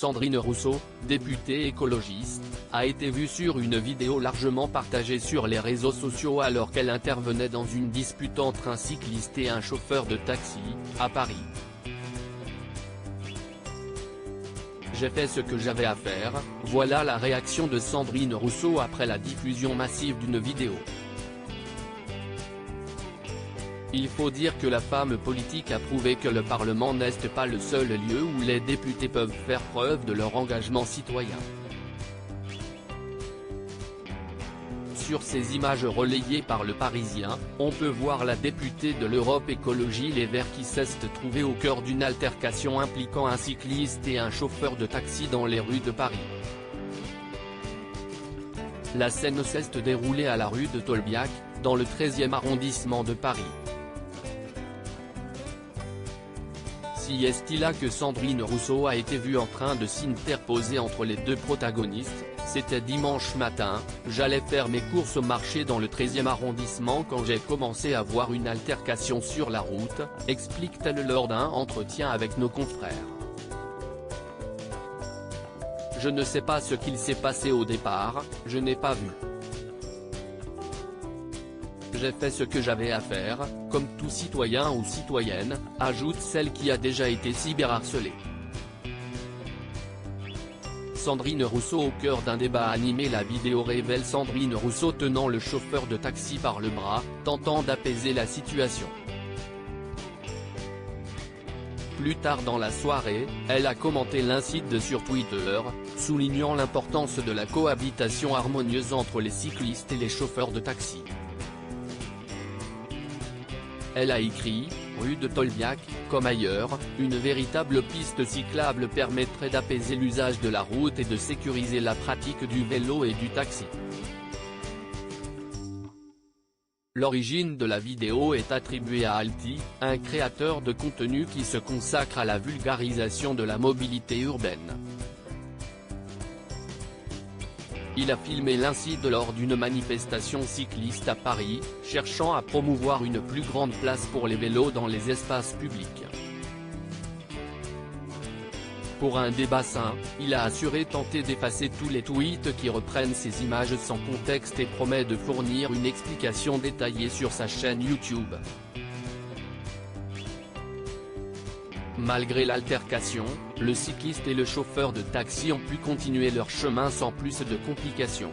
Sandrine Rousseau, députée écologiste, a été vue sur une vidéo largement partagée sur les réseaux sociaux alors qu'elle intervenait dans une dispute entre un cycliste et un chauffeur de taxi, à Paris. J'ai fait ce que j'avais à faire, voilà la réaction de Sandrine Rousseau après la diffusion massive d'une vidéo. Il faut dire que la femme politique a prouvé que le Parlement n'est pas le seul lieu où les députés peuvent faire preuve de leur engagement citoyen. Sur ces images relayées par Le Parisien, on peut voir la députée de l'Europe Écologie Les Verts qui s'est trouvée au cœur d'une altercation impliquant un cycliste et un chauffeur de taxi dans les rues de Paris. La scène s'est déroulée à la rue de Tolbiac, dans le 13e arrondissement de Paris. Si est-il là que Sandrine Rousseau a été vue en train de s'interposer entre les deux protagonistes. C'était dimanche matin, j'allais faire mes courses au marché dans le 13e arrondissement quand j'ai commencé à voir une altercation sur la route, explique-t-elle lors d'un entretien avec nos confrères. Je ne sais pas ce qu'il s'est passé au départ, je n'ai pas vu. J'ai fait ce que j'avais à faire, comme tout citoyen ou citoyenne, ajoute celle qui a déjà été cyberharcelée. Sandrine Rousseau au cœur d'un débat animé. La vidéo révèle Sandrine Rousseau tenant le chauffeur de taxi par le bras, tentant d'apaiser la situation. Plus tard dans la soirée, elle a commenté l'incident sur Twitter, soulignant l'importance de la cohabitation harmonieuse entre les cyclistes et les chauffeurs de taxi. Elle a écrit, rue de Tolbiac, comme ailleurs, une véritable piste cyclable permettrait d'apaiser l'usage de la route et de sécuriser la pratique du vélo et du taxi. L'origine de la vidéo est attribuée à Alti, un créateur de contenu qui se consacre à la vulgarisation de la mobilité urbaine. Il a filmé l'incident lors d'une manifestation cycliste à Paris, cherchant à promouvoir une plus grande place pour les vélos dans les espaces publics. Pour un débat sain, il a assuré tenter d'effacer tous les tweets qui reprennent ces images sans contexte et promet de fournir une explication détaillée sur sa chaîne YouTube. Malgré l'altercation, le cycliste et le chauffeur de taxi ont pu continuer leur chemin sans plus de complications.